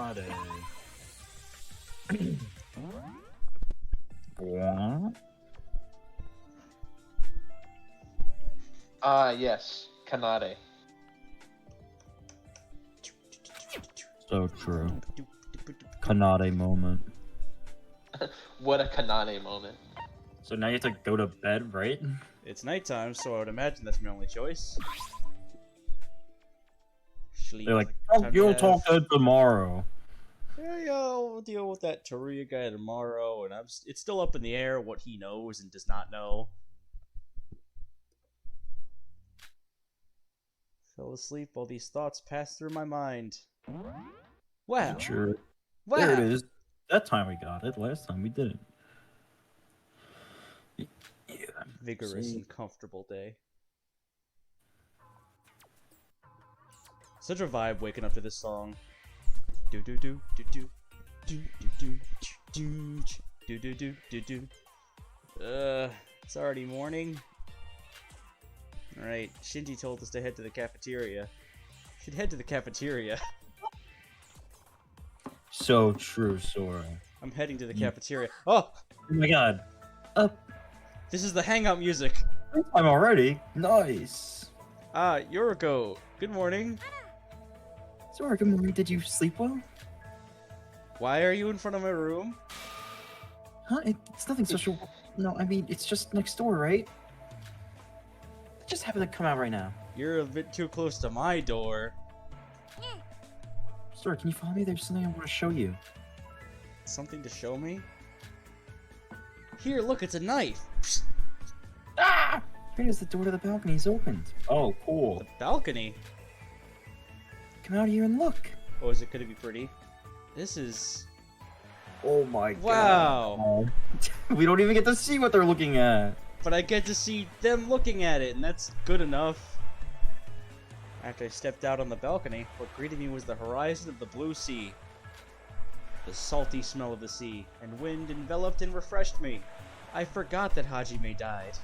Kanade. Yes, Kanade. So true. Kanade moment. What a Kanade moment. So now you have to go to bed, right? It's nighttime, so I would imagine that's my only choice. Sleep. They're like, oh, you'll talk to tomorrow. Yeah, I'll deal with that Teruya guy tomorrow, and it's still up in the air what he knows and does not know. Fell asleep while these thoughts passed through my mind. Wow. Sure. Wow. There it is. That time we got it. Last time we didn't. Yeah. Vigorous and comfortable day. Such a vibe waking up to this song. Do do do do do do do do do do do do do. It's already morning. Alright, Shinji told us to head to the cafeteria. Should head to the cafeteria. So true, Sora. I'm heading to the cafeteria. Oh! Oh my god. This is the hangout music. I'm already. Nice. Yoruko. Good morning. Sora, good morning. Did you sleep well? Why are you in front of my room? Huh? It's nothing special. No, I mean, it's just next door, right? It just happened to come out right now. You're a bit too close to my door. Sora, can you follow me? There's something I want to show you. Something to show me? Here, look, it's a knife. Ah! Here's the door to the balcony is opened. Oh, cool. The balcony? Come out here and look. Oh, is it gonna be pretty? This is... Oh my Wow. god. We don't even get to see what they're looking at. But I get to see them looking at it, and that's good enough. After I stepped out on the balcony, what greeted me was the horizon of the blue sea. The salty smell of the sea, and wind enveloped and refreshed me. I forgot that Hajime died.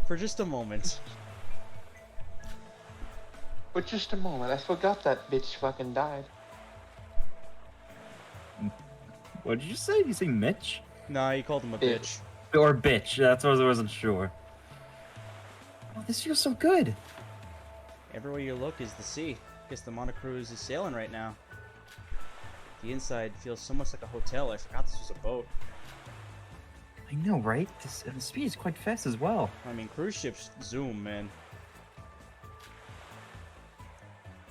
For just a moment. For just a moment, I forgot that bitch fucking died. What did you say? Did you say Mitch? Nah, he called him a Yeah. bitch. Or bitch. That's what I wasn't sure. Oh, this feels so good. Everywhere you look is the sea. Guess the monocruise is sailing right now. The inside feels so much like a hotel. I forgot this was a boat. I know, right? And the speed is quite fast as well. I mean, cruise ships zoom, man.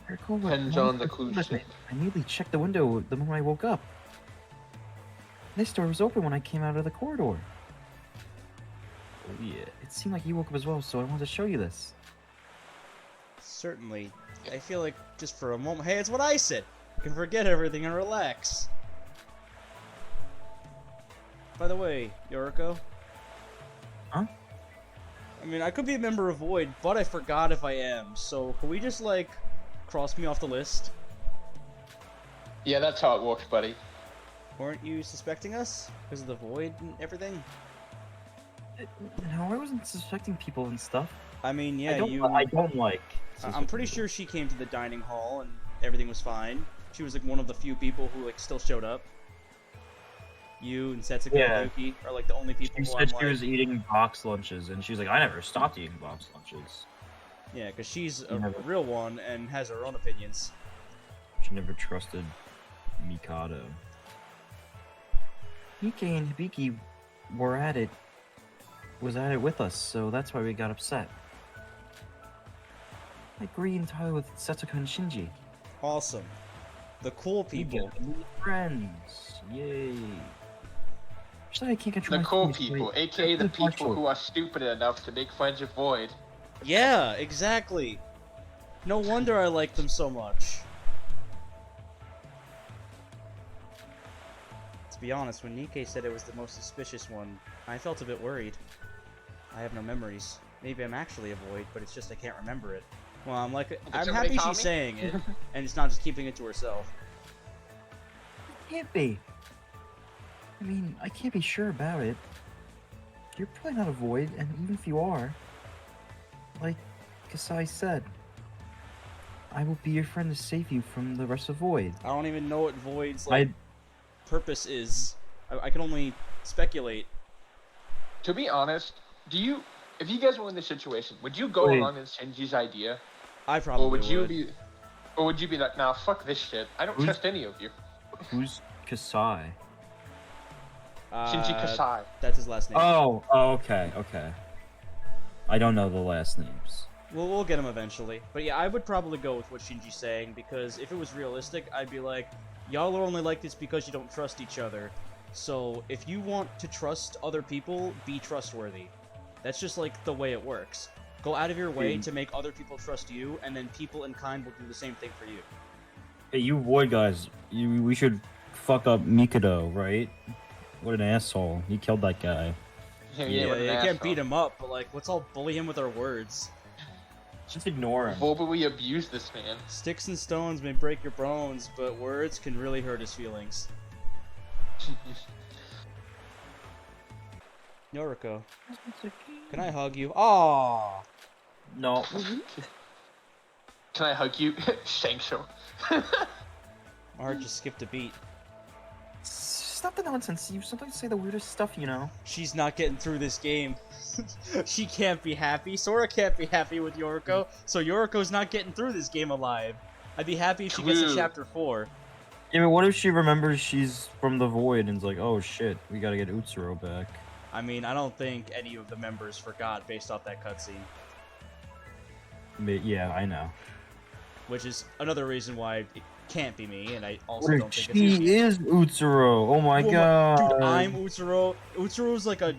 Depends on the cruise ship. I immediately checked the window the moment I woke up. This door was open when I came out of the corridor. Oh yeah, it seemed like you woke up as well, so I wanted to show you this. Certainly. I feel like just for a moment. Hey, it's what I said. I can forget everything and relax. By the way, Yoruko. Huh? I mean, I could be a member of Void, but I forgot if I am. So, can we just, like, cross me off the list? Yeah, that's how it works, buddy. Weren't you suspecting us? Because of the Void and everything? No, I wasn't suspecting people and stuff. I mean, yeah, I don't like. I'm pretty sure she came to the dining hall and everything was fine. She was, like, one of the few people who, like, still showed up. You and Setsuka and Yuki are, like, the only people She who said I'm she like... was eating box lunches, and she was like, I never stopped eating box lunches. Yeah, because she's a real one and has her own opinions. She never trusted Mikado. Nikkei and Hibiki was at it with us, so that's why we got upset. I agree entirely with Setsuka and Shinji. Awesome. The cool people. New friends. Yay. Actually, I can't control The my cool feelings, people, but aka the it's really people who are stupid enough to make friends with Void. Yeah, exactly. No wonder I like them so much. To be honest, when Nikkei said it was the most suspicious one, I felt a bit worried. I have no memories. Maybe I'm actually a Void, but it's just I can't remember it. Well, I'm happy she's saying it, and it's not just keeping it to herself. It can't be. I mean, I can't be sure about it. You're probably not a Void, and even if you are, like Kasai said, I will be your friend to save you from the rest of Void. I don't even know what Void's like purpose is. I can only speculate. To be honest, if you guys were in this situation, would you go along with Shinji's idea? I probably Or would you be like, nah, fuck this shit. I don't trust any of you. Who's Kasai? Shinji Kasai. That's his last name. Oh, okay. I don't know the last names. We'll get him eventually. But yeah, I would probably go with what Shinji's saying, because if it was realistic, I'd be like, y'all are only like this because you don't trust each other. So if you want to trust other people, be trustworthy. That's just like the way it works. Go out of your way to make other people trust you, and then people in kind will do the same thing for you. Hey, you Void guys, we should fuck up Mikado, right? What an asshole. He killed that guy. Yeah, You can't beat him up, but like, let's all bully him with our words. Just ignore him. Verbally abuse this man. Sticks and stones may break your bones, but words can really hurt his feelings. Yoruko, can I hug you? Aww. No. Can I hug you? Shangsho. My heart just skipped a beat. Stop the nonsense. You sometimes say the weirdest stuff, you know. She's not getting through this game. She can't be happy. Sora can't be happy with Yoruko, so Yoruko's not getting through this game alive. I'd be happy if she gets to chapter 4. Yeah, but what if she remembers she's from the Void and is like, oh shit, we gotta get Utsuro back. I mean, I don't think any of the members forgot based off that cutscene. Yeah, I know. Which is another reason why it can't be me, and I also What don't if think it's she is Utsuro? Oh my god. Dude, I'm Utsuro. Utsuro's like a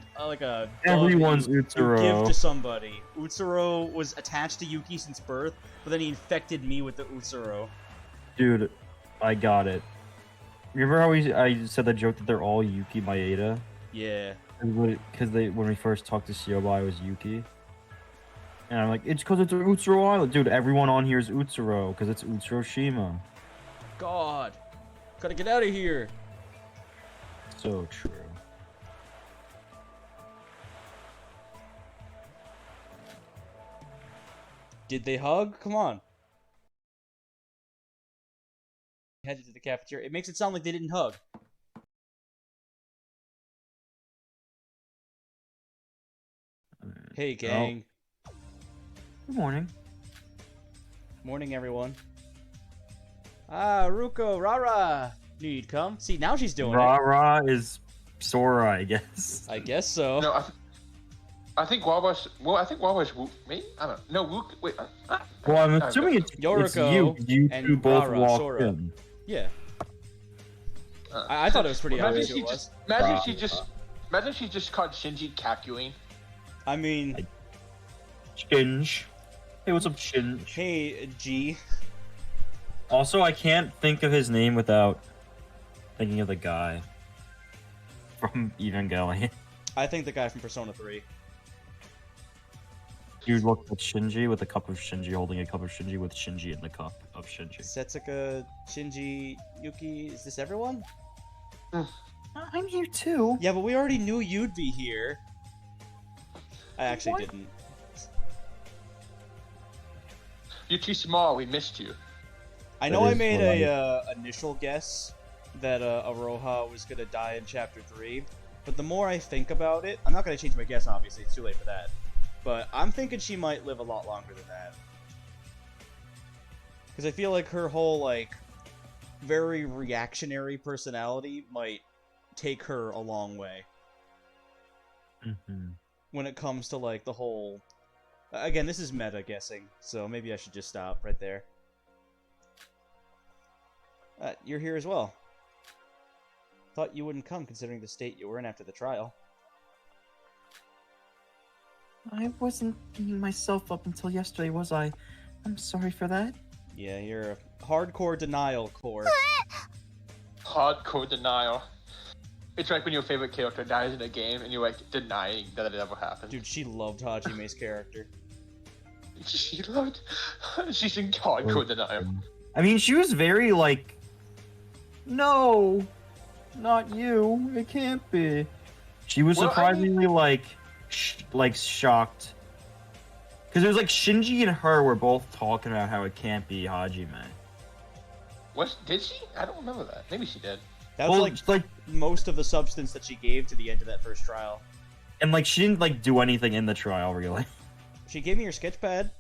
Everyone's you Utsuro. give to somebody. Utsuro was attached to Yuki since birth, but then he infected me with the Utsuro. Dude, I got it. Remember how I said that joke that they're all Yuki Maeda? Yeah. Because when we first talked to Siobai, it was Yuki. And I'm like, it's because it's Utsuro Island. Dude, everyone on here is Utsuro, because it's Utsuro Shima. God. Gotta get out of here. So true. Did they hug? Come on. Headed to the cafeteria. It makes it sound like they didn't hug. Hey, gang. Good morning. Morning, everyone. Ah, Ruko, Rara. Knew you'd come. See, now she's doing it. Rara is Sora, I guess. I guess so. No, I think Wawa's. Well, I think Wawa's Wook. Maybe? I don't know. No, Wook. Wait. Well, I'm assuming it's Yoruko it's you. You and two both Rara, walked Sora. in. Yeah. I thought it was pretty obvious it was. Imagine she just called Shinji Capuine. I mean... Shinji. Hey, what's up, Shinji? Hey, G. Also, I can't think of his name without thinking of the guy from Evangelion. I think the guy from Persona 3. You look at Shinji with a cup of Shinji holding a cup of Shinji with Shinji in the cup of Shinji. Setsuka, Shinji, Yuki, is this everyone? I'm here too. Yeah, but we already knew you'd be here. I actually didn't. You're too small. We missed you. I know I made a initial guess that Aroha was gonna die in Chapter 3, but the more I think about it, I'm not gonna change my guess. Obviously, it's too late for that. But I'm thinking she might live a lot longer than that. Because I feel like her whole, like, very reactionary personality might take her a long way. Mm-hmm. When it comes to, like, the whole... Again, this is meta guessing, so maybe I should just stop right there. You're here as well. Thought you wouldn't come considering the state you were in after the trial. I wasn't beating myself up until yesterday, was I? I'm sorry for that. Yeah, you're a hardcore denial core. Hardcore denial. It's like when your favorite character dies in a game and you're like denying that it ever happened. Dude, she loved Hajime's character. She's in hardcore denial. I mean, she was very like, no, not you. It can't be. She was surprisingly like shocked Because it was like Shinji and her were both talking about how it can't be Hajime. Did she? I don't remember that. Maybe she did. That was Well, like most of the substance that she gave to the end of that first trial. and like she didn't like do anything in the trial really. She gave me her sketch pad.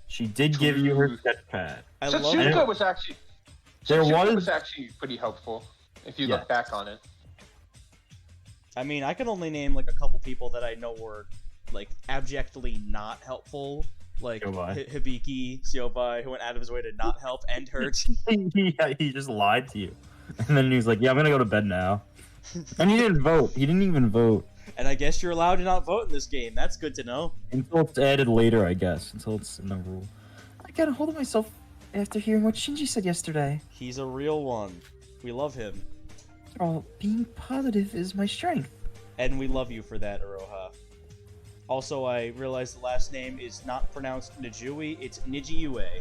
She did give you her sketch pad. I love Setsuka it. was actually. There Setsuka was actually pretty helpful if you Yeah. look back on it. I mean, I can only name like a couple people that I know were like abjectly not helpful. Like Siobai. Hibiki, Siobai, who went out of his way to not help and hurt. he just lied to you, and then he was like, "Yeah, I'm gonna go to bed now," and he didn't vote. He didn't even vote And I guess you're allowed to not vote in this game. That's good to know. until it's added later, I guess. Until it's in the rule. I got a hold of myself after hearing what Shinji said yesterday. He's a real one. We love him. After all, being positive is my strength. And we love you for that, Iroha. Also, I realized the last name is not pronounced Nijui, it's Nijiue.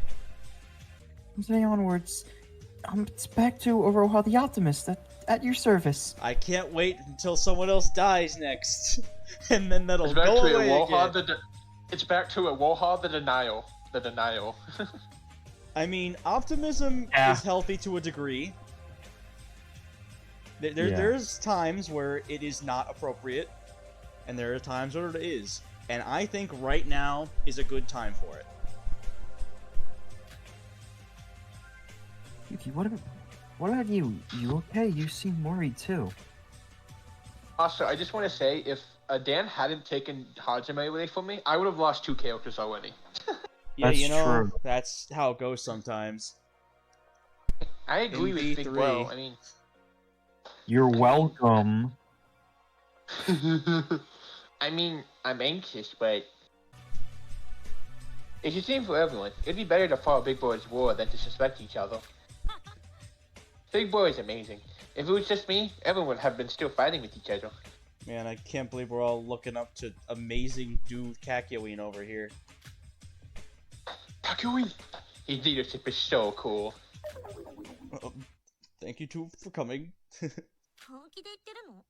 From today onwards, it's back to Aroha the Optimist at your service. I can't wait until someone else dies next. And then that'll It's back go to away a Woha again. It's back to a Woha the denial. The denial. I mean, optimism Yeah. is healthy to a degree. Yeah. There's times where it is not appropriate, and there are times where it is. And I think right now is a good time for it. Yuki, what about you? You okay? You seem worried too. Also, I just want to say, if Dan hadn't taken Hajime away from me, I would have lost 2 characters already. Yeah, That's you know, true. that's how it goes sometimes. I agree with Big V3. Bro. I mean, You're welcome. I'm anxious, but it's the same for everyone. It'd be better to follow Big Boy's war than to suspect each other. Big Boy is amazing. If it was just me, everyone would have been still fighting with each other. Man, I can't believe we're all looking up to amazing dude Kakyoin over here. Takui! His leadership is so cool. Thank you two for coming. 本気で言ってるの？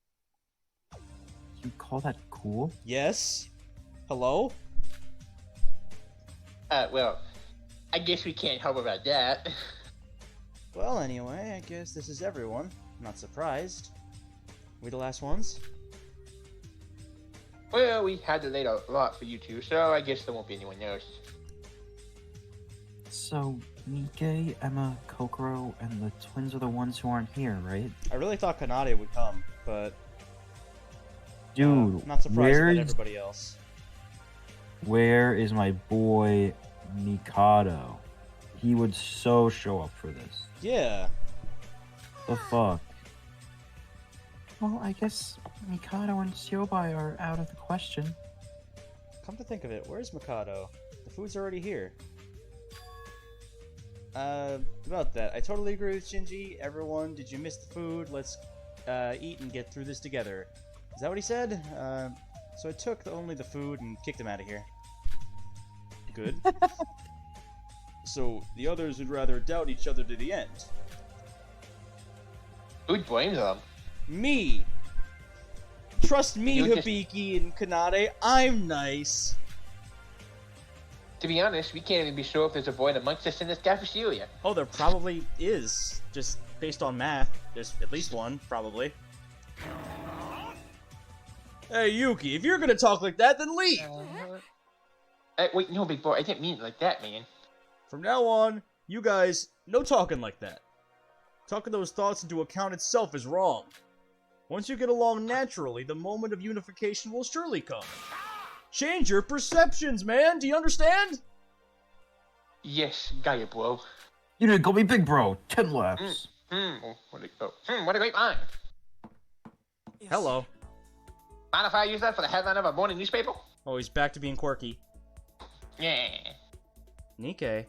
You call that cool? Yes? Hello? Well, I guess we can't help about that. Well, anyway, I guess this is everyone. Not surprised. We the last ones? Well, we had to wait a lot for you two, so I guess there won't be anyone else. So, Nikkei, Emma, Kokoro, and the twins are the ones who aren't here, right? I really thought Kanade would come, but Dude, not surprised about everybody else. where is my boy Mikado? He would so show up for this. Yeah. The fuck? Well, I guess Mikado and Siobai are out of the question. Come to think of it, where's Mikado? The food's already here. About that, I totally agree with Shinji. Everyone, did you miss the food? Let's eat and get through this together. Is that what he said? So I took only the food and kicked him out of here. Good. So the others would rather doubt each other to the end. Who blames them? Me! Trust me, You just- Hibiki and Kanade, I'm nice. To be honest, we can't even be sure if there's a void amongst us in this cafeteria. Oh, there probably is. Just based on math. There's at least one, probably. Hey, Yuki, if you're gonna talk like that, then leave! Wait, no, Big Boy, I didn't mean it like that, man. From now on, you guys, no talking like that. Talking those thoughts into account itself is wrong. Once you get along naturally, the moment of unification will surely come. Change your perceptions, man! Do you understand? Yes, got it, bro. You didn't call me big bro. 10 laps. What a great line. Hello. Mind if I use that for the headline of a morning newspaper? Oh, he's back to being quirky. Yeah. Nikkei.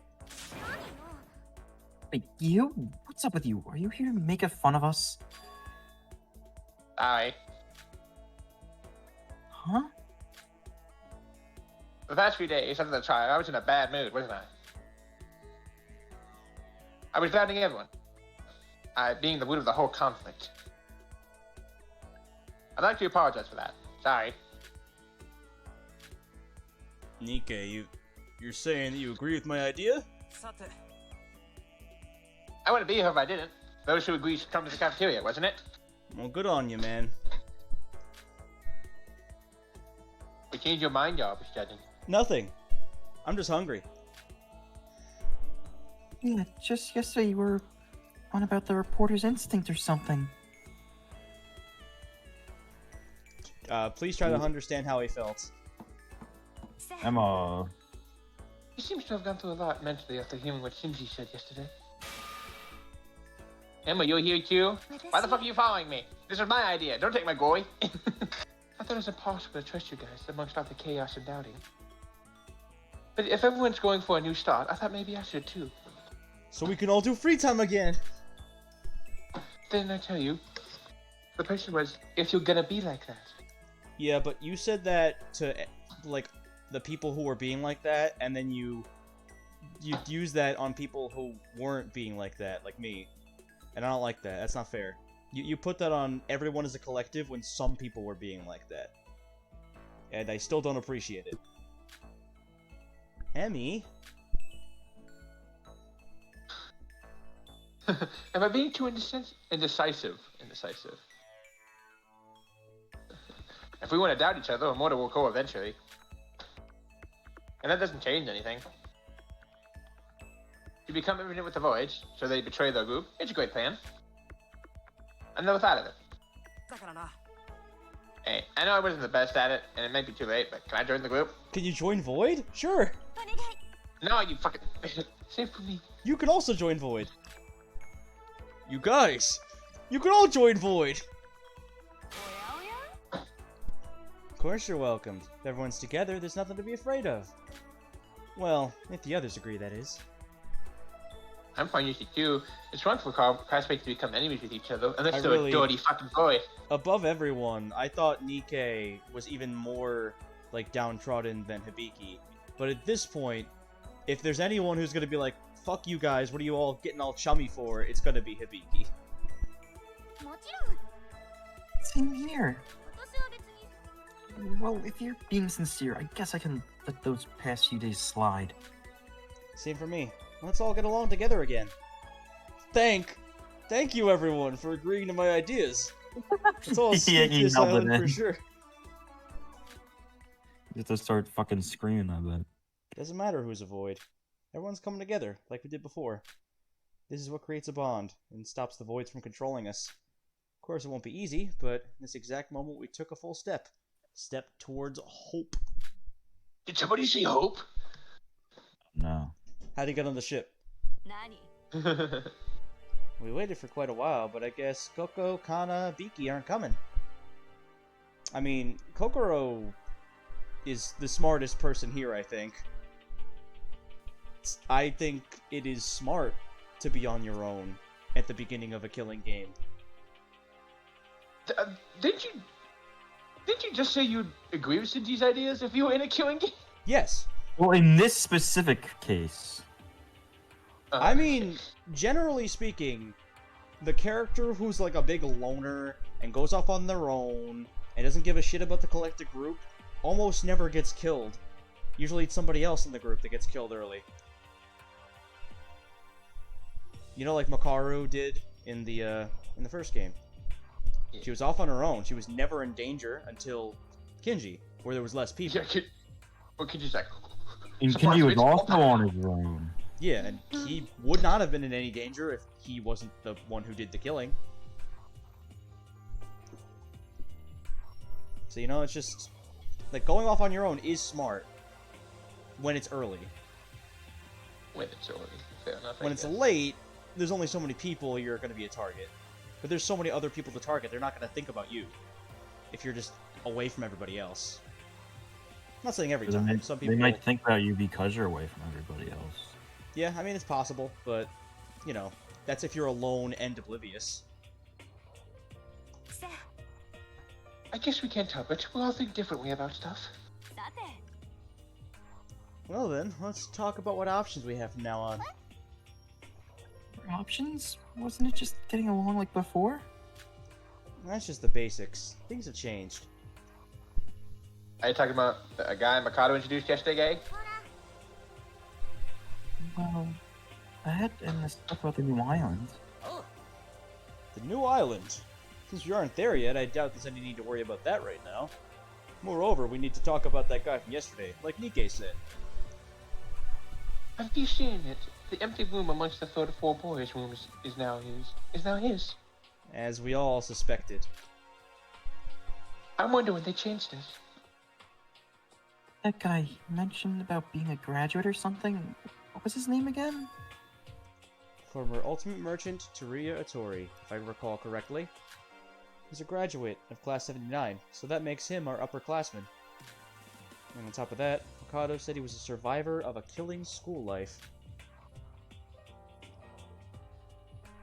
Wait, you? What's up with you? Are you here to make fun of us? Alright. Huh? The past few days after the trial, I was in a bad mood, wasn't I? I was doubting everyone. I being the root of the whole conflict. I'd like to apologize for that. Sorry. Nikkei, You're saying that you agree with my idea? I wouldn't be here if I didn't. Those who agreed should come to the cafeteria, wasn't it? Well, good on you, man. We changed your mind, y'all, was judging. Nothing. I'm just hungry. Yeah, just yesterday you were on about the reporter's instinct or something. Please try to understand how he felt. Emma. He seems to have gone through a lot mentally after hearing what Shinji said yesterday. Emma, you're here too? Why the fuck are you following me? This is my idea. Don't take my goy. I thought it was impossible to trust you guys amongst all the chaos and doubting. But if everyone's going for a new start, I thought maybe I should too. So we can all do free time again! Didn't I tell you? The question was, if you're gonna be like that. Yeah, but you said that to, like, the people who were being like that, and then you use that on people who weren't being like that, like me. And I don't like that. That's not fair. You put that on everyone as a collective when some people were being like that. And I still don't appreciate it. Emmy? Am I being too indecisive? If we want to doubt each other, Omoda will go eventually. And that doesn't change anything. You become imminent with the voyage, so they betray their group. It's a great plan. I never thought of it. Hey, I know I wasn't the best at it, and it might be too late, but can I join the group? Can you join Void? Sure! No, you fucking... Save for me. You can also join Void! You guys! You can all join Void! Of course you're welcome. If everyone's together, there's nothing to be afraid of. Well, if the others agree, that is. I'm fine usually too. It's wrong for classmates to become enemies with each other, unless I they're really- a dirty fucking boy. Above everyone, I thought Nikkei was even more, like, downtrodden than Hibiki. But at this point, if there's anyone who's gonna be like, fuck you guys, what are you all getting all chummy for, it's gonna be Hibiki. Same here. Well, if you're being sincere, I guess I can let those past few days slide. Same for me. Let's all get along together again. Thank you everyone for agreeing to my ideas. Let's all Yeah, escape he this held it island for in. sure. You have to start fucking screaming, I bet. Doesn't matter who's a void. Everyone's coming together, like we did before. This is what creates a bond, and stops the voids from controlling us. Of course it won't be easy, but in this exact moment we took a full step. Step towards hope. Did somebody see hope? No. How'd he get on the ship? We waited for quite a while, but I guess Koko, Kana, Biki aren't coming. I mean, Kokoro is the smartest person here, I think. I think it is smart to be on your own at the beginning of a killing game. Didn't you just say you'd agree with Shinji's ideas if you were in a killing game? Yes. Well, in this specific case, I mean, generally speaking, the character who's like a big loner and goes off on their own and doesn't give a shit about the collective group almost never gets killed. Usually it's somebody else in the group that gets killed early. You know, like Makaru did in the first game. Yeah. She was off on her own. She was never in danger until Kinji, where there was less people. Yeah, Kinji's like... and Surprise, Kenji was bitch. also on his own. Yeah, and he would not have been in any danger if he wasn't the one who did the killing. So, you know, it's just... like, going off on your own is smart. When it's early. When it's early. Fair enough. When it's late, there's only so many people you're going to be a target. But there's so many other people to target, they're not going to think about you. If you're just away from everybody else. I'm not saying every time. Some people... They might think about you because you're away from everybody else. Yeah, I mean, it's possible, but, you know, that's if you're alone and oblivious. I guess we can't help it. We all think differently about stuff. Well then, let's talk about what options we have from now on. Options? Wasn't it just getting along like before? That's just the basics. Things have changed. Are you talking about a guy Mikado introduced yesterday, Gay? Well, that and the stuff about the new island. The new island. Since we aren't there yet, I doubt there's any need to worry about that right now. Moreover, we need to talk about that guy from yesterday, like Nikkei said. Have you seen it? The empty room amongst the 34 boys' rooms is now his. As we all suspected. I wonder when they changed this. That guy mentioned about being a graduate or something. What was his name again? Former Ultimate Merchant Teruya Art, if I recall correctly. He's a graduate of Class 79, so that makes him our upperclassman. And on top of that, Mikado said he was a survivor of a killing school life.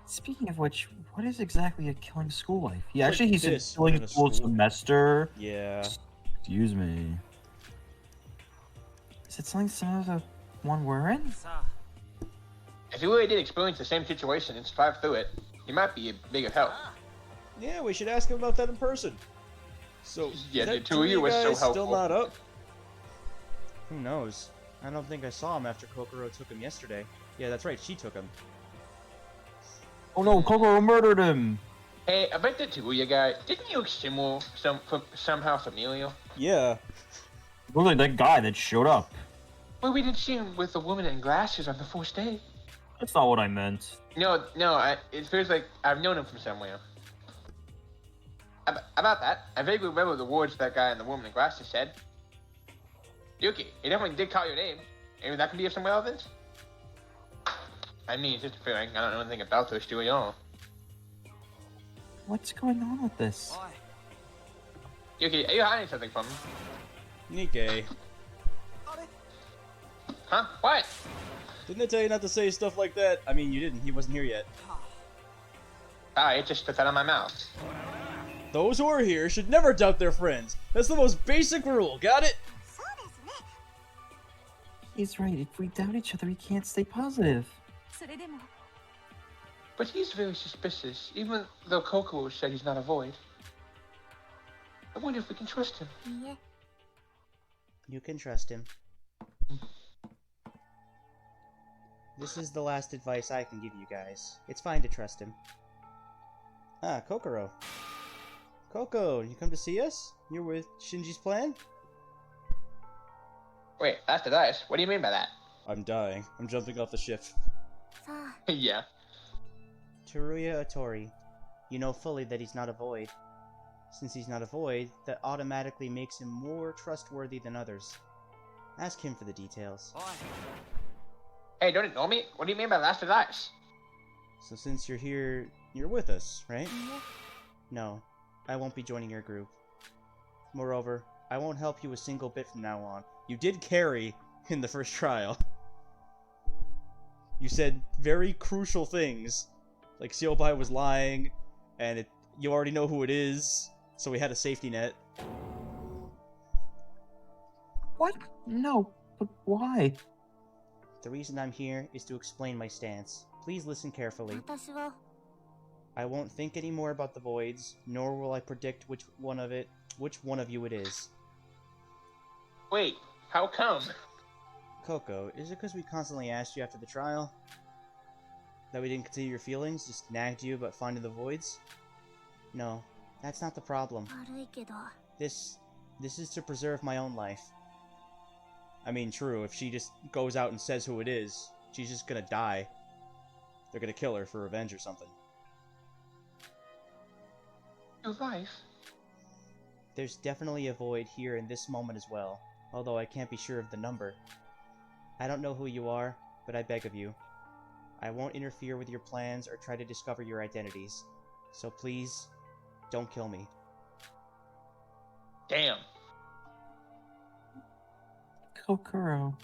Speaking of which, what is exactly a killing school life? He Like actually, he said this, killing in a school school. semester. Yeah. Excuse me. Is it something similar to the one we're in? If you really did experience the same situation and survive through it, you might be a bigger help. Yeah, we should ask him about that in person. So, Yeah, is the that two of you Teruya were so guy still helpful. not up? Who knows? I don't think I saw him after Kokoro took him yesterday. Yeah, that's right, she took him. Oh no, Kokoro murdered him! Hey, I bet the Teruya guy, didn't you assume somehow familial? Yeah. Look like that guy that showed up. Well, we did see him with the woman in glasses on the first day. That's not what I meant. No, it feels like I've known him from somewhere. About that, I vaguely remember the words that guy and the woman in glasses said. Yuki, he definitely did call your name. Maybe that can be of some relevance? I mean, it's just a feeling. I don't know anything about those two at all. What's going on with this? Yuki, are you hiding something from me? Nikkei. Huh? What? Didn't I tell you not to say stuff like that? I mean, you didn't. He wasn't here yet. It just put that on my mouth. Those who are here should never doubt their friends. That's the most basic rule, got it? He's right. If we doubt each other, we can't stay positive. But he's very suspicious, even though Kokoro said he's not a void. I wonder if we can trust him. You can trust him. This is the last advice I can give you guys. It's fine to trust him. Ah, Kokoro. Koko, you come to see us? You're with Shinji's plan? Wait, that's the dice. What do you mean by that? I'm dying. I'm jumping off the ship. Yeah. Teruya Art, you know fully that he's not a void. Since he's not a void, that automatically makes him more trustworthy than others. Ask him for the details. Hey, don't ignore me. What do you mean by last of dice? So since you're here, you're with us, right? No, I won't be joining your group. Moreover, I won't help you a single bit from now on. You did carry in the first trial. You said very crucial things, like Seobai was lying, and you already know who it is, so we had a safety net. What? No, but why? The reason I'm here is to explain my stance. Please listen carefully. I won't think any more about the voids, nor will I predict which one of you it is. Wait, how come? Coco, is it because we constantly asked you after the trial? That we didn't consider your feelings, just nagged you about finding the voids? No, that's not the problem. This is to preserve my own life. I mean, true, if she just goes out and says who it is, she's just gonna die. They're gonna kill her for revenge or something. Your life? There's definitely a void here in this moment as well, although I can't be sure of the number. I don't know who you are, but I beg of you. I won't interfere with your plans or try to discover your identities. So please, don't kill me. Damn. Kokoro.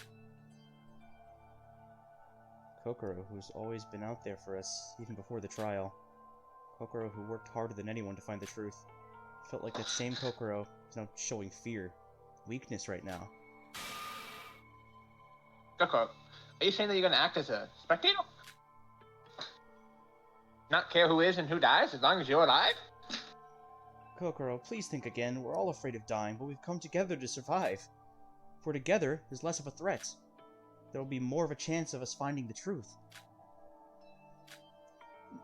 Kokoro, who's always been out there for us, even before the trial. Kokoro, who worked harder than anyone to find the truth. Felt like that same Kokoro is now showing fear, weakness right now. Kokoro, are you saying that you're gonna act as a spectator? Not care who is and who dies as long as you're alive? Kokoro, please think again. We're all afraid of dying, but we've come together to survive. If we're together, there's less of a threat. there will be more of a chance of us finding the truth.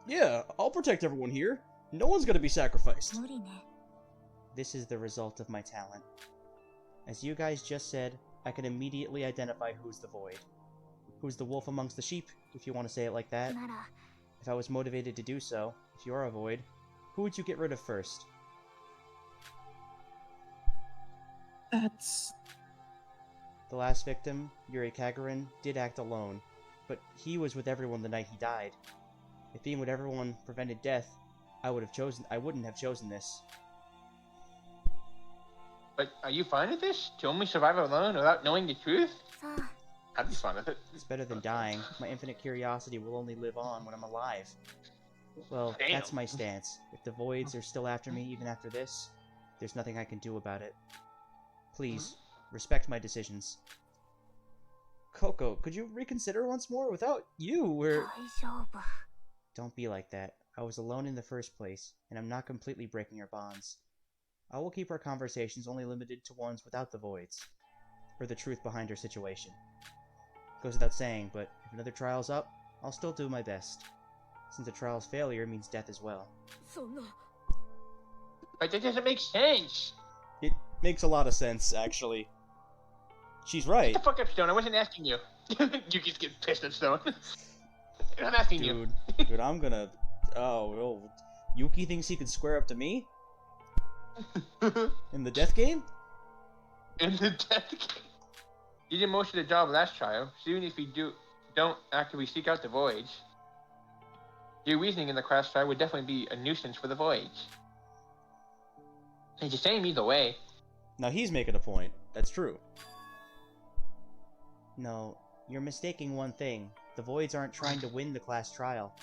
Yeah, I'll protect everyone here. No one's gonna be sacrificed. 無理ね。 This is the result of my talent. As you guys just said, I can immediately identify who's the void. Who's the wolf amongst the sheep, if you want to say it like that. なら、 If I was motivated to do so, if you are a void, who would you get rid of first? That's... The last victim, Yuri Kagarin, did act alone, but he was with everyone the night he died. If being with everyone prevented death, I wouldn't have chosen this. But are you fine with this? To only survive alone without knowing the truth? さあ、 I'd be fine with it. It's better than dying. My infinite curiosity will only live on when I'm alive. Well, Damn. that's my stance. If the voids are still after me even after this, there's nothing I can do about it. Please, respect my decisions. Coco, could you reconsider once more? Without you, 大 we're... 丈夫。 Don't be like that. I was alone in the first place, and I'm not completely breaking our bonds. I will keep our conversations only limited to ones without the voids, or the truth behind our situation. Goes without saying, but if another trial's up, I'll still do my best, since a trial's failure means death as well. そんな。 But that doesn't make sense. It makes a lot of sense, actually. She's right. Get the fuck up, Stone. I wasn't asking you. You just get pissed at Stone. I'm asking you. Dude, I'm gonna... Oh, Yuki thinks he can square up to me? In the death game? In the death game. You did most of the job last trial, so even if you don't actively seek out the voids, your reasoning in the class trial would definitely be a nuisance for the voids. It's the same either way. Now he's making a point. That's true. No, you're mistaking one thing. The voids aren't trying to win the class trial.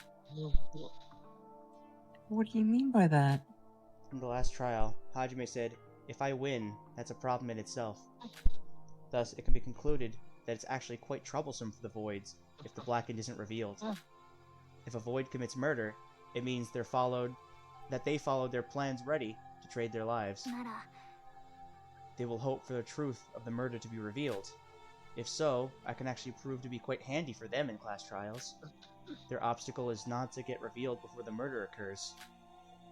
What do you mean by that? In the last trial, Hajime said, if I win, that's a problem in itself. Thus, it can be concluded that it's actually quite troublesome for the voids if the blackened isn't revealed. If a void commits murder, it means they followed their plans ready to trade their lives. なら、 They will hope for the truth of the murder to be revealed. If so, I can actually prove to be quite handy for them in class trials. Their obstacle is not to get revealed before the murder occurs.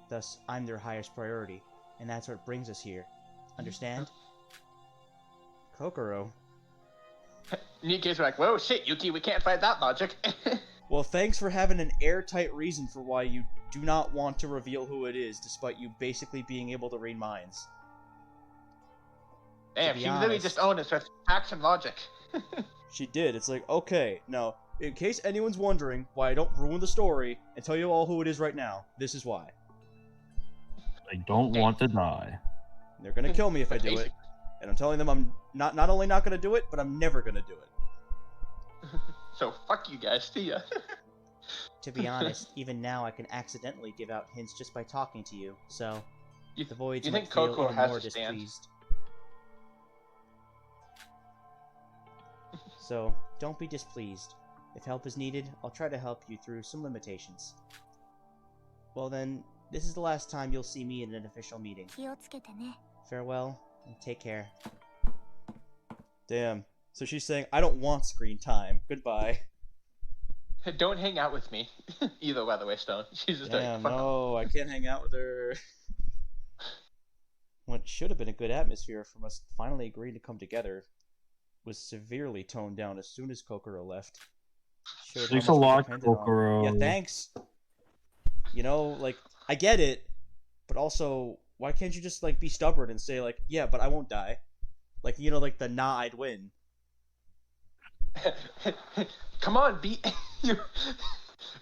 Thus, I'm their highest priority, and that's what brings us here. Understand? Kokoro. Nika's like, whoa, shit, Yuki, we can't fight that logic. Well, thanks for having an airtight reason for why you do not want to reveal who it is, despite you basically being able to read minds. Damn, be she literally honest- just owned us with facts and logic. She did. It's like, okay, now, in case anyone's wondering why I don't ruin the story and tell you all who it is right now, this is why. I don't want to die. They're gonna kill me if I do it, and I'm telling them I'm not only not gonna do it, but I'm never gonna do it. So fuck you guys, see ya. To be honest, even now I can accidentally give out hints just by talking to you, so You, the voids you might think feel Coco even has more a stand? displeased. So, don't be displeased. If help is needed, I'll try to help you through some limitations. Well then, this is the last time you'll see me in an official meeting. 気をつけてね。 Farewell, and take care. Damn. So she's saying, I don't want screen time. Goodbye. Don't hang out with me. Either, by the way, Stone. She's just Damn, like, fuck no, I can't hang out with her. What should have been a good atmosphere from us finally agreeing to come together was severely toned down as soon as Kokoro left. Showed how Thanks much a we lot, depended on- Kokoro. Yeah, thanks. You know, like, I get it, but also, why can't you just, like, be stubborn and say, like, yeah, but I won't die? Like, you know, like the nah, I'd win. Come on,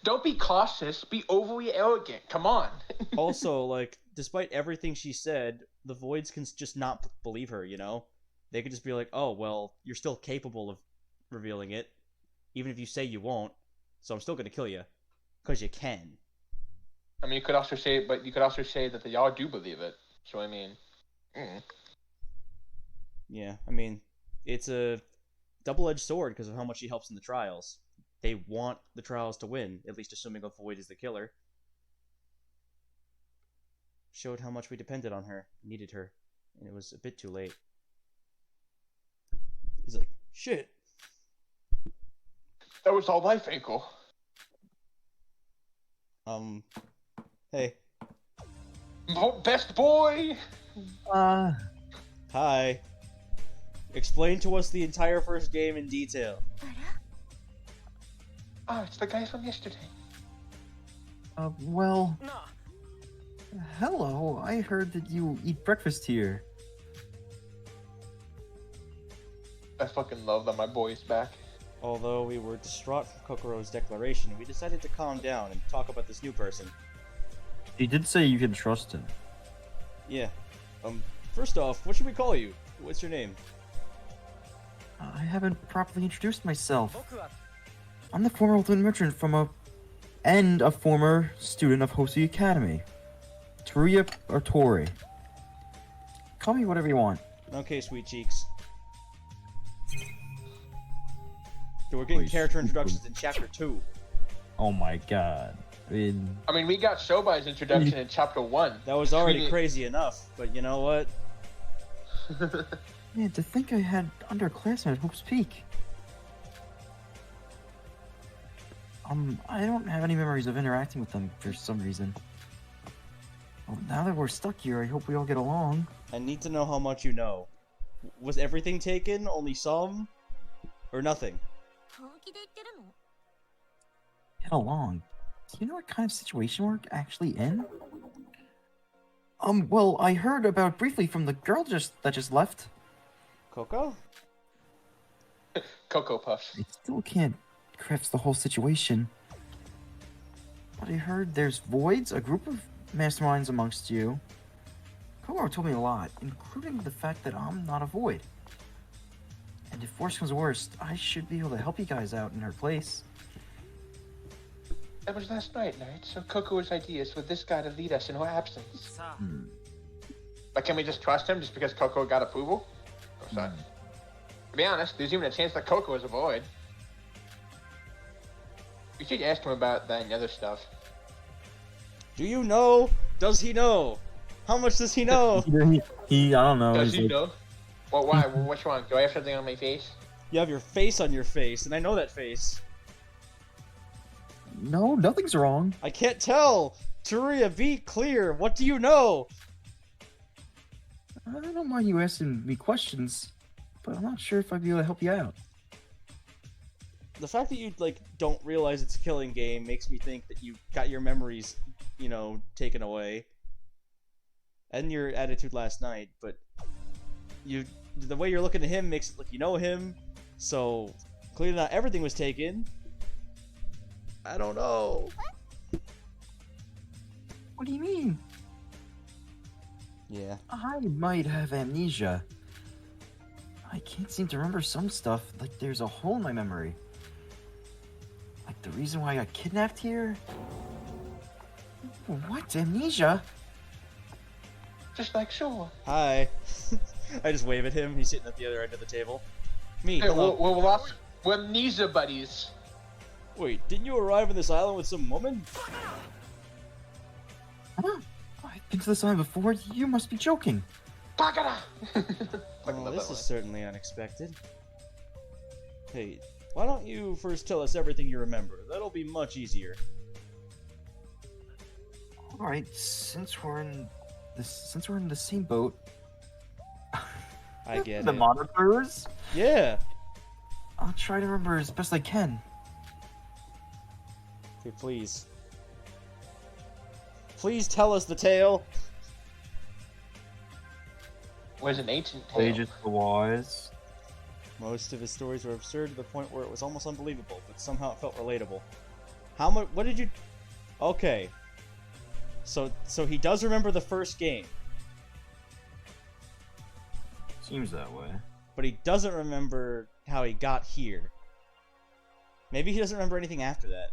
don't be cautious. Be overly arrogant. Come on. Also, like, despite everything she said, the voids can just not believe her, you know? They could just be like, oh, well, you're still capable of revealing it, even if you say you won't, so I'm still gonna kill you. Because you can. I mean, you could also say that they all do believe it. So I mean, Yeah, I mean, it's a double-edged sword because of how much she helps in the trials. They want the trials to win, at least assuming a void is the killer. Showed how much we depended on her, needed her, and it was a bit too late. He's like, shit. That was all my Finkel. Hey. Best boy! Hi. Explain to us the entire first game in detail. Oh, it's the guy from yesterday. Well... Hello, I heard that you eat breakfast here. I fucking love that my boy is back. Although we were distraught from Kokoro's declaration, we decided to calm down and talk about this new person. He did say you can trust him. Yeah. First off, what should we call you? What's your name? I haven't properly introduced myself. I'm the former ultimate merchant and a former student of Hosi Academy. Teruya or Tori. Call me whatever you want. Okay, sweet cheeks. So we're getting Holy character shit. introductions in Chapter 2. Oh my god. I mean, we got Shobai's introduction in Chapter 1. That was already crazy enough, but you know what? Man, to think I had underclassmen at Hope's Peak. I don't have any memories of interacting with them for some reason. Well, now that we're stuck here, I hope we all get along. I need to know how much you know. Was everything taken? Only some? Or nothing? 本気で言ってるの？ Get along. Do you know what kind of situation we're actually in? Well, I heard about briefly from the girl that just left. Coco? Cocoa Puffs. I still can't grasp the whole situation. But I heard there's voids, a group of masterminds amongst you. Kokoro told me a lot, including the fact that I'm not a void. And if worse comes worst, I should be able to help you guys out in her place. That was last night, Knight. So Coco's idea is for this guy to lead us in her absence. But can we just trust him just because Coco got approval? Or so? To be honest, there's even a chance that Coco is a void. We should ask him about that and other stuff. Do you know? Does he know? How much does he know? I don't know. Does he's he like- know? Well, why? Which one? Do I have something on my face? You have your face on your face, and I know that face. No, nothing's wrong. I can't tell! Teruya, be clear! What do you know? I don't mind you asking me questions, but I'm not sure if I'd be able to help you out. The fact that you, don't realize it's a killing game makes me think that you got your memories, taken away. And your attitude last night, but the way you're looking at him makes it look you know him, so clearly not everything was taken. I don't know. What do you mean? Yeah. I might have amnesia. I can't seem to remember some stuff, like there's a hole in my memory. Like the reason why I got kidnapped here? What? Amnesia? Just like Sora. Hi. I just wave at him. He's sitting at the other end of the table. Me. Hey, Hello. we're amnesia buddies. Wait, didn't you arrive on this island with some woman? Huh? I've been to this island before. You must be joking. Bagara! Well, this is certainly unexpected. Hey, why don't you first tell us everything you remember? That'll be much easier. All right, since we're in the same boat. I get the it. monitors. Yeah. I'll try to remember as best I can. Okay, please. Please tell us the tale. Was an ancient tale. Sages the wise. Most of his stories were absurd to the point where it was almost unbelievable, but somehow it felt relatable. How much? What did you? Okay. So he does remember the first game, Seems that way. but he doesn't remember how he got here. Maybe he doesn't remember anything after that.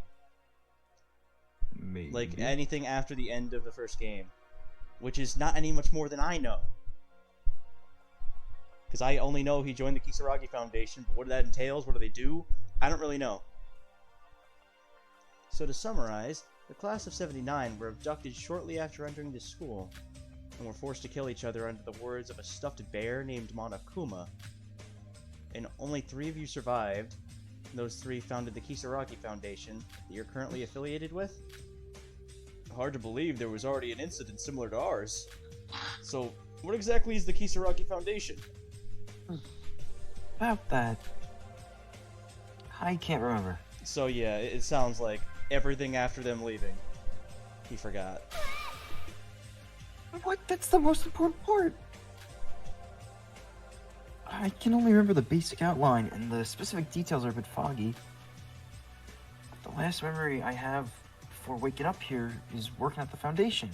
Maybe. Like anything after the end of the first game, which is not any much more than I know. Because I only know he joined the Kisaragi Foundation, but what that entails, what do they do, I don't really know. So to summarize, the class of 79 were abducted shortly after entering this school, and were forced to kill each other under the words of a stuffed bear named Monokuma. And only 3 of you survived, those three founded the Kisaragi Foundation that you're currently affiliated with? Hard to believe there was already an incident similar to ours. So, what exactly is the Kisaragi Foundation? About that. I can't remember. So yeah, it sounds like everything after them leaving. He forgot. What? That's the most important part. I can only remember the basic outline, and the specific details are a bit foggy. The last memory I have before waking up here is working at the foundation.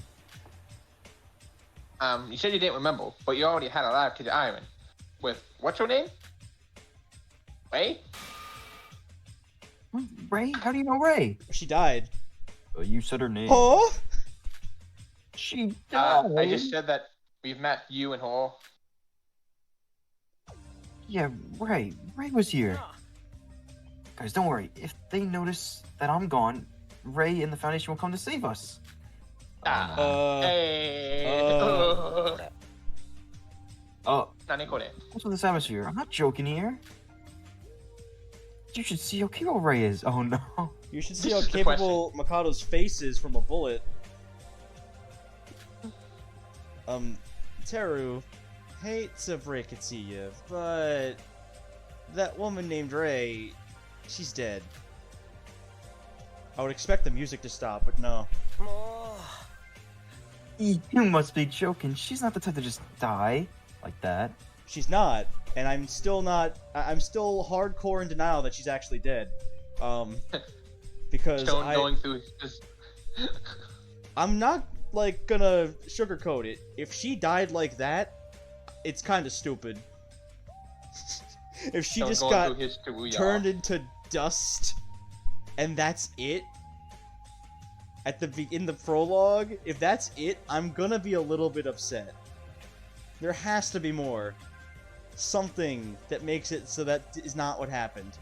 You said you didn't remember, but you already had a life to the island. With, what's her name? Ray? Ray? How do you know Ray? She died. You said her name. Huh? She died. I just said that we've met you and her. Yeah, Ray. Ray was here. Guys, don't worry. If they notice that I'm gone, Ray and the Foundation will come to save us. Hey. Nani kore? What's with this atmosphere? I'm not joking here. You should see how capable Ray is. Oh no. You should see how This is the capable Mikado's face is from a bullet. Teru, hate to break it to you, but that woman named Ray, she's dead. I would expect the music to stop, but no. You must be joking. She's not the type to just die like that. She's not, and I'm still hardcore in denial that she's actually dead. Because Stone going through his... I'm not, like, gonna sugarcoat it. If she died like that, it's kind of stupid. If she Stone just going got through his Teruya turned Art. into dust, and that's it, in the prologue, if that's it, I'm gonna be a little bit upset. There has to be more. Something that makes it so that is not what happened.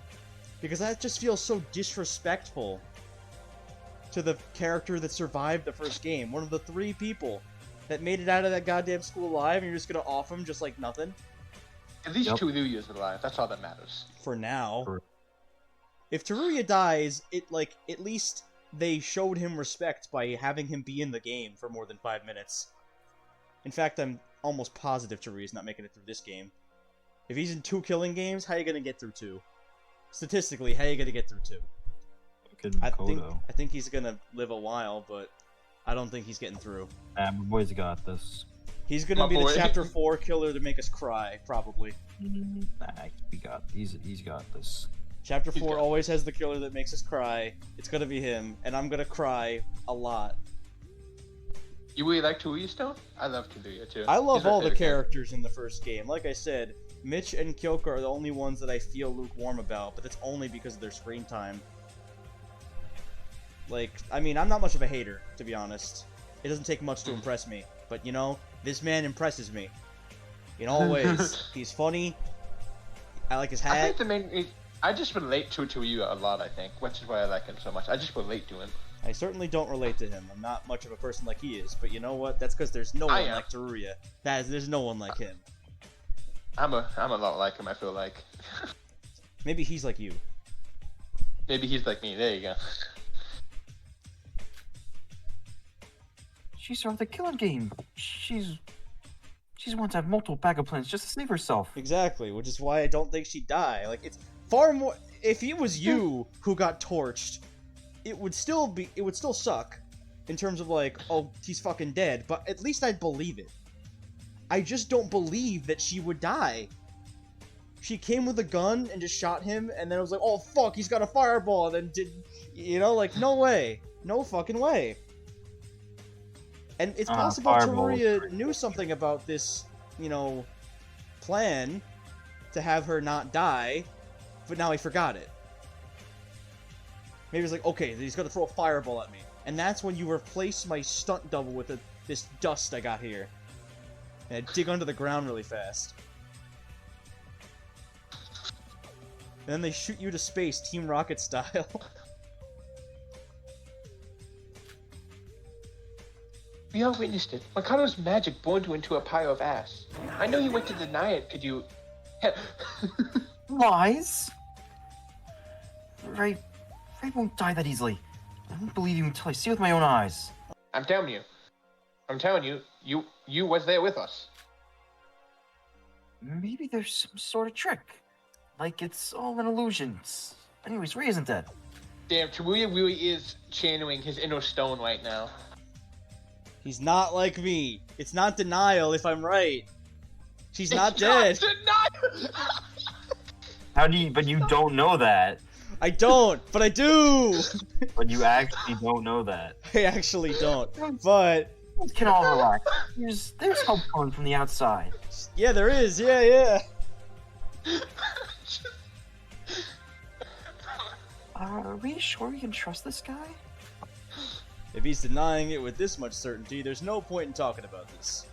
Because that just feels so disrespectful to the character that survived the first game. One of the 3 people that made it out of that goddamn school alive, and you're just gonna off him just like nothing? At least Yep. Teruyas alive. That's all that matters. For now. For- If Teruya dies, at least they showed him respect by having him be in the game for more than 5 minutes. In fact, I'm almost positive Teruya's not making it through this game. If he's in 2 killing games, how are you gonna get through 2? Statistically, how are you gonna get through 2? I think he's gonna live a while, but I don't think he's getting through. My boy's got this. He's gonna My be boy. the Chapter 4 killer to make us cry, probably. He's got this. Chapter He's 4 got always has the killer that makes us cry. It's gonna be him, and I'm gonna cry a lot. You really like Teruya Stone? I love Teruya too. I love He's my all the favorite character. characters in the first game. Like I said, Mitch and Kyoko are the only ones that I feel lukewarm about, but that's only because of their screen time. Like, I mean, I'm not much of a hater, to be honest. It doesn't take much to impress me. But, you know, this man impresses me. In all ways. He's funny. I like his I hat. think the main... I just relate to Teruya a lot, I think, which is why I like him so much. I just relate to him. I certainly don't relate to him. I'm not much of a person like he is. But you know what? That's because there's no I one am. like Teruya. There's no one like him. I'm a lot like him, I feel like. Maybe he's like you. Maybe he's like me. There you go. She started the killing game. She's wants to have multiple backup plans just to save herself. Exactly, which is why I don't think she'd die. Like, it's far more... If it was you who got torched, it would still suck. In terms of like, oh, he's fucking dead. But at least I'd believe it. I just don't believe that she would die. She came with a gun and just shot him, and then it was like, oh fuck, he's got a fireball, and then did... You know, like, no way. No fucking way. And it's possible fireball is Teruya pretty knew something about this, you know, plan to have her not die, but now he forgot it. Maybe he's like, okay, he's gonna throw a fireball at me. And that's when you replace my stunt double with this dust I got here. And I dig under the ground really fast. And then they shoot you to space, Team Rocket style. We all witnessed it. Mikado's magic burned you into a pile of ass. I know you went to deny it, could you... Lies? Ray won't die that easily. I won't believe you until I see it with my own eyes. I'm telling you, you was there with us. Maybe there's some sort of trick. Like it's all an illusion. Anyways, Ray isn't dead. Damn, Teruya really is channeling his inner stone right now. He's not like me. It's not denial if I'm right. She's not It's dead. Not How do you? But you don't know that. I don't, but I do. But you actually don't know that. I actually don't. But We can all relax. There's hope coming from the outside. yeah, there is. Yeah. Are we sure we can trust this guy? If he's denying it with this much certainty, there's no point in talking about this.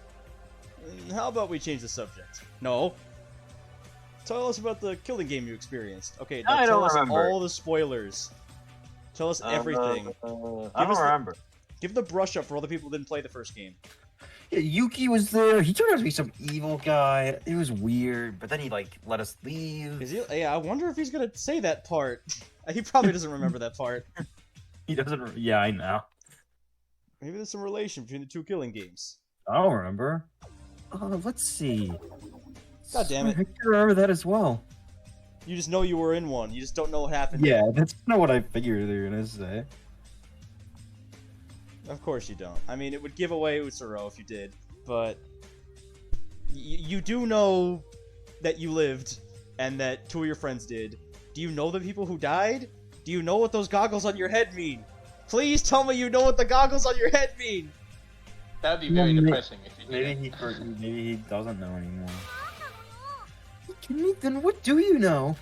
How about we change the subject? No. Tell us about the killing game you experienced. Okay, now I tell don't us remember. all the spoilers. Tell us everything. I don't remember. Give the brush up for all the people who didn't play the first game. Yeah, Yuki was there. He turned out to be some evil guy. It was weird, but then he like let us leave. Is he? Yeah, I wonder if he's gonna say that part. He probably doesn't remember that part. He doesn't. Yeah, I know. Maybe there's some relation between the two killing games. I don't remember. Let's see. God damn it. I can remember that as well. You just know you were in one. You just don't know what happened. Yeah, that's not what I figured they were gonna say. Of course you don't. I mean, it would give away Utsuro if you did, but you do know that you lived and that two of your friends did. Do you know the people who died? Do you know what those goggles on your head mean? Please tell me you know what the goggles on your head mean. That'd be very depressing if you did. Maybe he doesn't know anymore. Then what do you know?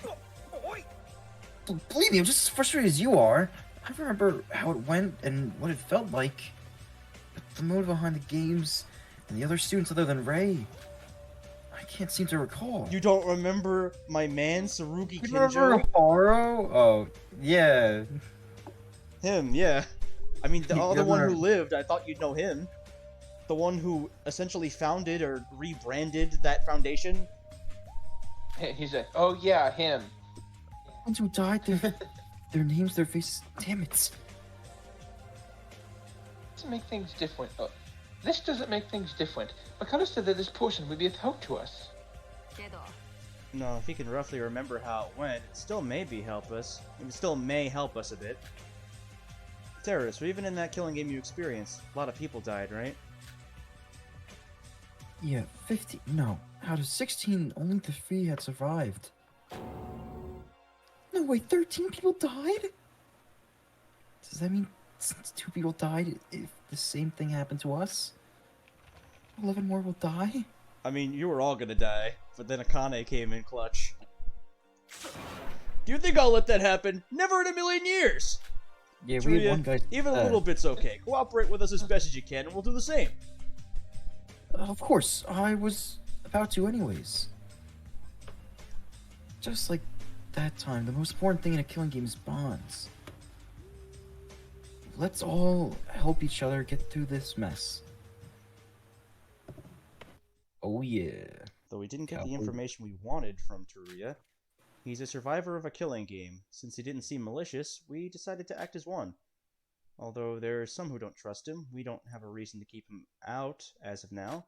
Believe me, I'm just as frustrated as you are. I remember how it went and what it felt like. But the motive behind the games and the other students other than Ray, I can't seem to recall. You don't remember my man Tsurugi You remember Kinjo? Haro? Oh, yeah. Him, yeah. I mean, the You other one never- who lived, I thought you'd know him. The one who essentially founded or rebranded that foundation. He's like, oh yeah, him. The ones who died, their names, their faces. Damn it. Doesn't make things different. This doesn't make things different. Makata said that this portion would be of help to us. No, if he can roughly remember how it went, it still may help us. It still may help us a bit. Terrorists, even in that killing game you experienced, a lot of people died, right? Yeah, 50. No. Out of 16, only the 3 had survived. No way, 13 people died? Does that mean since 2 people died, if the same thing happened to us, 11 more will die? I mean, you were all gonna die, but then Akane came in clutch. Do you think I'll let that happen? Never in a million years! Yeah, we Teruya, had one guy. even a little bit's okay. Cooperate with us as best as you can, and we'll do the same. Of course, I was about to anyways. Just like that time, the most important thing in a killing game is bonds. Let's all help each other get through this mess. Oh yeah. Though we didn't get the Cowboy. information we wanted from Teruya. He's a survivor of a killing game. Since he didn't seem malicious, we decided to act as one. Although there are some who don't trust him, we don't have a reason to keep him out as of now.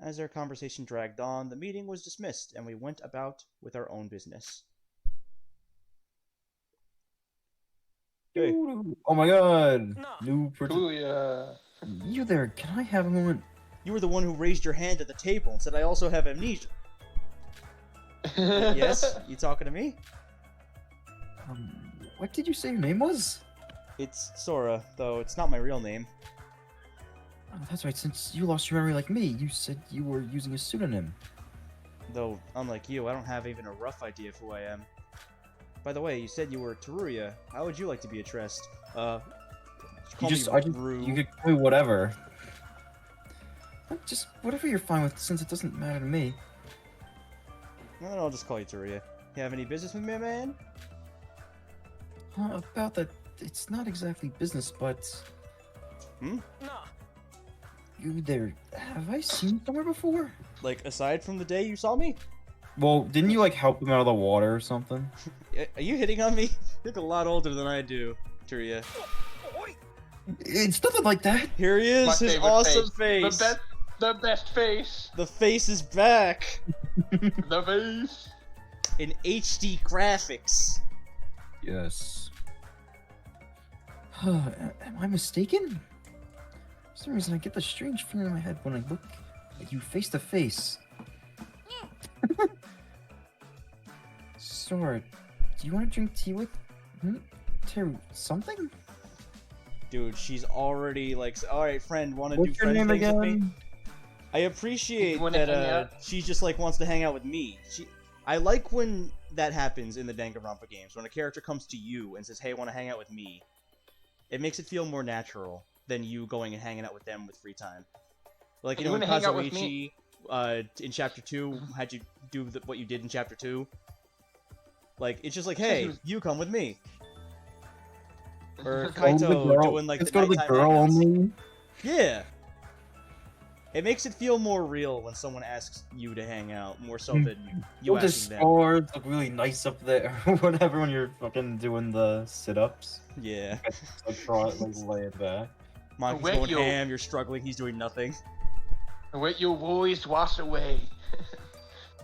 As our conversation dragged on, the meeting was dismissed, and we went about with our own business. Hey. Oh my god! New Teruya. You there, can I have a moment? You were the one who raised your hand at the table and said I also have amnesia. Yes? You talking to me? What did you say your name was? It's Sora, though it's not my real name. Oh, that's right, since you lost your memory like me, you said you were using a pseudonym. Though, unlike you, I don't have even a rough idea of who I am. By the way, you said you were Teruya. How would you like to be addressed? Call me Rue. You could call me whatever. Just whatever you're fine with, since it doesn't matter to me. Well, I'll just call you Teruya. You have any business with me, man? About that, it's not exactly business, but... Hmm? You there, have I seen you somewhere before? Like, aside from the day you saw me? Well, didn't you, like, help him out of the water or something? Are you hitting on me? look a lot older than I do, Teruya. It's nothing like that. Here he is, My his favorite awesome face. The best face. The face is back The face. in HD graphics. Yes. Am I mistaken? For some reason, I get this strange feeling in my head when I look at you face to face. Sora, do you want to drink tea with Teru something? Dude, she's already like, alright, friend, want to do What's your friend name things with me? again? I appreciate You wanna hang that out? she just like wants to hang out with me. I like when that happens in the Danganronpa games, when a character comes to you and says, hey, want to hang out with me. It makes it feel more natural than you going and hanging out with them with free time. Like, you know, when wanna hang out with me? Kazuichi, in Chapter 2, had you do what you did in Chapter 2. Like, it's just like, hey, you come with me. Or Kaito doing, like, Let's the go to the nighttime girl hangouts. only. Yeah. It makes it feel more real when someone asks you to hang out, more so than you All the asking them. scores look really nice up there. Whatever, when you're fucking doing the sit-ups. Yeah. I try it, like, lay it back. Monkey's Wait, going yo. ham, you're struggling, he's doing nothing. Let your worries wash away.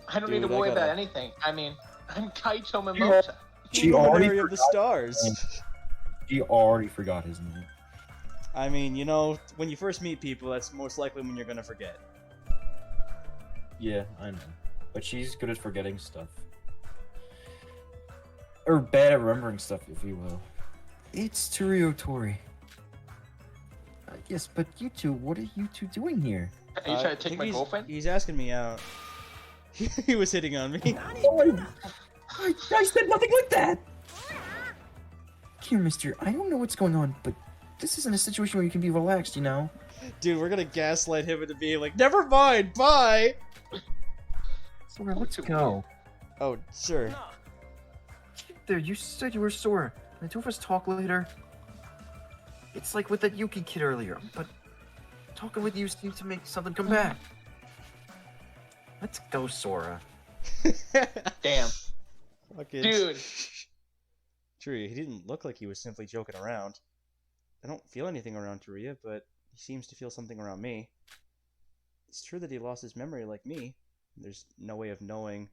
I don't need to Dude, I worry about gotta- anything. I mean, I'm Kaito Mimosa. She already Luminary of the stars. She already forgot his name. I mean, you know, when you first meet people, that's most likely when you're gonna forget. Yeah, I know. But she's good at forgetting stuff. Or bad at remembering stuff, if you will. It's Teruya Tori. Yes, but you two, what are you two doing here? Are you trying I to take think my girlfriend? He's asking me out. He was hitting on me. Oh, I said nothing like that! Here, mister, I don't know what's going on, but this isn't a situation where you can be relaxed, you know? Dude, we're gonna gaslight him into being like, never mind, bye! Sora, let's go. Oh, sure. There, you said you were Sora. The two of us talk later. It's like with that Yuki kid earlier, but talking with you seems to make something come back. Let's go, Sora. Damn. Fucking... Dude. Teruya, he didn't look like he was simply joking around. I don't feel anything around Teruya, but he seems to feel something around me. It's true that he lost his memory like me. There's no way of knowing.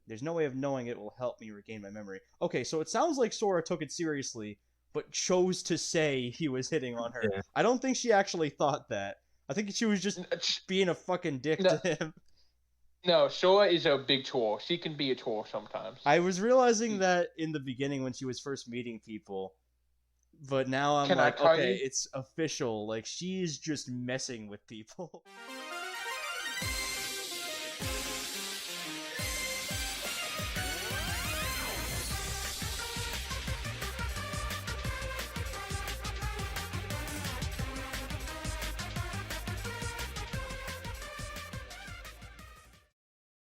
There's no way of knowing it will help me regain my memory. Okay, so it sounds like Sora took it seriously, but chose to say he was hitting on her. Yeah. I don't think she actually thought that. I think she was just being a fucking dick to him. No, Sora is a big tour. She can be a tour sometimes. I was realizing that in the beginning when she was first meeting people, but now I'm Can I like, tell okay, you? it's official. Like, she's just messing with people.